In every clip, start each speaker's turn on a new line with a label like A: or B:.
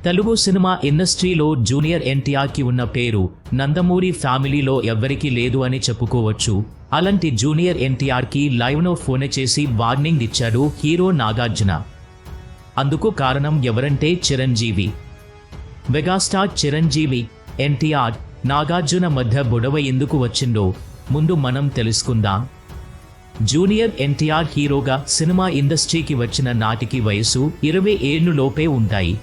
A: Telugu cinema ఇండస్ట్రీలో junior ఎన్టీఆర్కి ఉన్న పేరు నందమూరి ఫ్యామిలీలో ఎవ్వరికీ లేదు అని చెప్పుకోవచ్చు. అలాంటి జూనియర్ ఎన్టీఆర్కి లైవ్లో ఫోన్ చేసి వార్నింగ్ ఇచ్చాడు హీరో నాగార్జున. అందుకు కారణం ఎవరంటే చిరంజీవి. మెగాస్టార్ చిరంజీవి, ఎన్టీఆర్, నాగార్జున మధ్య గొడవ ఎందుకు వచ్చిందో ముందు మనం తెలుసుకుందాం. జూనియర్ ఎన్టీఆర్ హీరోగా సినిమా ఇండస్ట్రీకి వచ్చిన నాటికి వయసు 20 ఏళ్లు లోపే ఉంటాయి.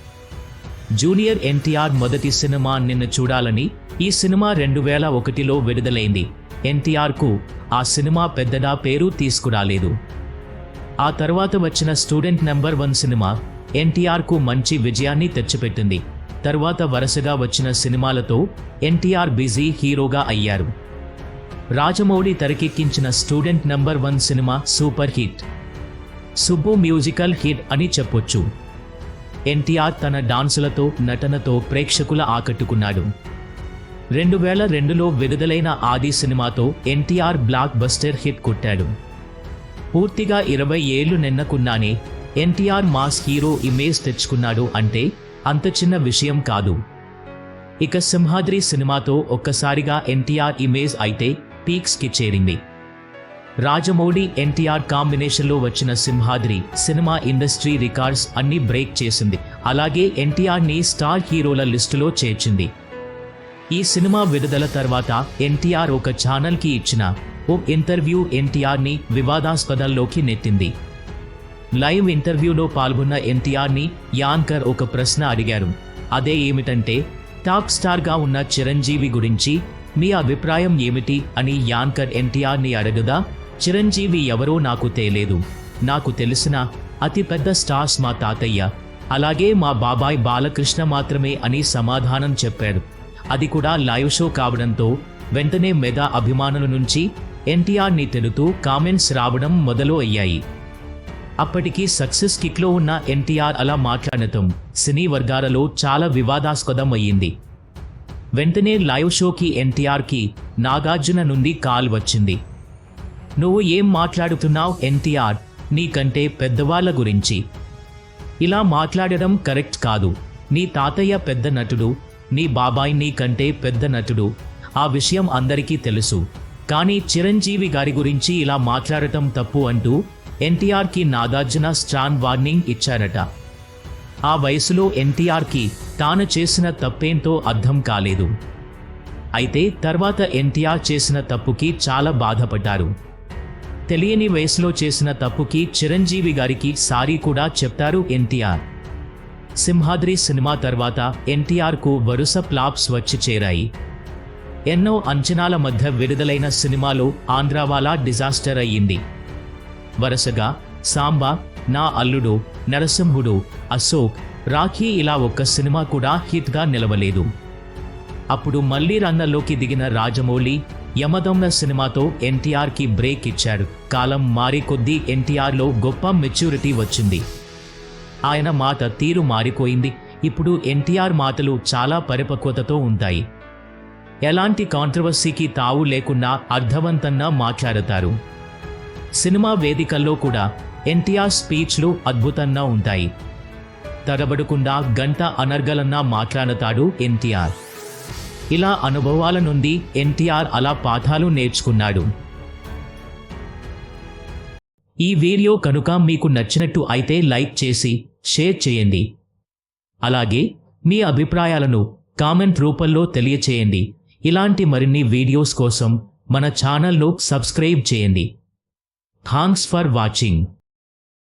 A: జూనియర్ ఎన్టీఆర్ మొదటి సినిమా నిన్ను చూడాలని ఈ సినిమా 2001లో విడుదలైంది. ఎన్టీఆర్కు ఆ సినిమా పెద్దగా పేరు తీసుకురాలేదు. ఆ తర్వాత వచ్చిన స్టూడెంట్ నెంబర్ 1 సినిమా ఎన్టీఆర్కు మంచి విజయాన్ని తెచ్చిపెట్టింది. తర్వాత వరుసగా వచ్చిన సినిమాలతో ఎన్టీఆర్ బిజీ హీరోగా అయ్యారు. రాజమౌళి తెరకెక్కించిన student number 1 cinema super hit, Subbu musical hit అని చెప్పొచ్చు. ఎన్టీఆర్ తన డాన్సులతో, నటనతో ప్రేక్షకుల ఆకట్టుకున్నాడు. 2002లో విడుదలైన ఆది సినిమాతో ఎన్టీఆర్ బ్లాక్ బస్టర్ హిట్ కొట్టాడు. పూర్తిగా 20 ఏళ్లు నిన్నకున్నానే ఎన్టీఆర్ మాస్ హీరో ఇమేజ్ తెచ్చుకున్నాడు అంటే అంత చిన్న విషయం కాదు. ఇక సింహాద్రి సినిమాతో ఒక్కసారిగా ఎన్టీఆర్ ఇమేజ్ అయితే పీక్స్కి చేరింది. రాజమౌళి ఎన్టీఆర్ కాంబినేషన్లో వచ్చిన సింహాద్రి సినిమా ఇండస్ట్రీ రికార్డ్స్ అన్ని బ్రేక్ చేసింది. అలాగే ఎన్టీఆర్ని స్టార్ హీరోల లిస్టులో చేర్చింది. ఈ సినిమా విడుదల తర్వాత ఎన్టీఆర్ ఒక ఛానల్కి ఇచ్చిన ఓ ఇంటర్వ్యూ ఎన్టీఆర్ని వివాదాస్పదంలోకి నెట్టింది. లైవ్ ఇంటర్వ్యూలో పాల్గొన్న ఎన్టీఆర్ని యాంకర్ ఒక ప్రశ్న అడిగారు. అదే ఏమిటంటే, టాప్ స్టార్గా ఉన్న చిరంజీవి గురించి మీ అభిప్రాయం ఏమిటి అని యాంకర్ ఎన్టీఆర్ని అడగగా, చిరంజీవి ఎవరో నాకు తెలియదు, నాకు తెలిసిన అతిపెద్ద స్టార్స్ మా తాతయ్య, అలాగే మా బాబాయ్ బాలకృష్ణ మాత్రమే అని సమాధానం చెప్పాడు. అది కూడా లైవ్ షో కావడంతో వెంటనే మెగా అభిమానుల నుంచి ఎన్టీఆర్ని తిడుతూ కామెంట్స్ రావడం మొదలు అయ్యాయి. అప్పటికి సక్సెస్ కిక్లో ఉన్న ఎన్టీఆర్ అలా మాట్లాడటం సినీ వర్గాలలో చాలా వివాదాస్పదం అయ్యింది. వెంటనే లైవ్ షోకి ఎన్టీఆర్కి నాగార్జున నుండి కాల్ వచ్చింది. నువ్వు ఏం మాట్లాడుతున్నావు ఎన్టీఆర్, నీకంటే పెద్దవాళ్ల గురించి ఇలా మాట్లాడడం కరెక్ట్ కాదు. నీ తాతయ్య పెద్ద నటుడు, నీ బాబాయ్ నీకంటే పెద్ద నటుడు, ఆ విషయం అందరికీ తెలుసు. కానీ చిరంజీవి గారి గురించి ఇలా మాట్లాడటం తప్పు అంటూ ఎన్టీఆర్కి నాగార్జున స్ట్రాంగ్ వార్నింగ్ ఇచ్చారట. ఆ వయసులో ఎన్టీఆర్కి తాను చేసిన తప్పేంతో అర్థం కాలేదు. అయితే తర్వాత ఎన్టీఆర్ చేసిన తప్పుకి చాలా బాధపడ్డారు. తెలియని వయసులో చేసిన తప్పుకి చిరంజీవి గారికి సారీ కూడా చెప్తారు ఎన్టీఆర్. సింహాద్రి సినిమా తర్వాత ఎన్టీఆర్కు వరుస ఫ్లాప్స్ వచ్చి చేరాయి. ఎన్నో అంచనాల మధ్య విడుదలైన సినిమాలో ఆంధ్రావాలా డిజాస్టర్ అయ్యింది. వరుసగా సాంబా, నా అల్లుడు, నరసింహుడు, అశోక్, రాఖీ ఇలా ఒక్క సినిమా కూడా హిట్గా నిలవలేదు. అప్పుడు మళ్లీ రంగంలోకి దిగిన రాజమౌళి యమదొంగ సినిమాతో ఎన్టీఆర్కి బ్రేక్ ఇచ్చాడు. కాలం మారే కొద్దీ ఎన్టీఆర్లో గొప్ప మెచ్యూరిటీ వచ్చింది. ఆయన మాట తీరు మారిపోయింది. ఇప్పుడు ఎన్టీఆర్ మాటలు చాలా పరిపక్వతతో ఉంటాయి. ఎలాంటి కాంట్రవర్సీకి తావు లేకుండా అర్థవంతంగా మాట్లాడతారు. సినిమా వేదికల్లో కూడా ఎన్టీఆర్ స్పీచ్లు అద్భుతంగా ఉంటాయి. తడబడకుండా గంట అనర్గళంగా మాట్లాడతాడు ఎన్టీఆర్. ఇలా అనుభవాల నుండి ఎన్టీఆర్ అలా పాఠాలు నేర్చుకున్నాడు. ఈ వీడియో కనుక మీకు నచ్చినట్టు అయితే లైక్ చేసి షేర్ చేయండి. అలాగే మీ అభిప్రాయాలను కామెంట్ రూపంలో తెలియచేయండి. ఇలాంటి మరిన్ని వీడియోస్ కోసం మన ఛానల్ను సబ్స్క్రైబ్ చేయండి. Thanks for watching.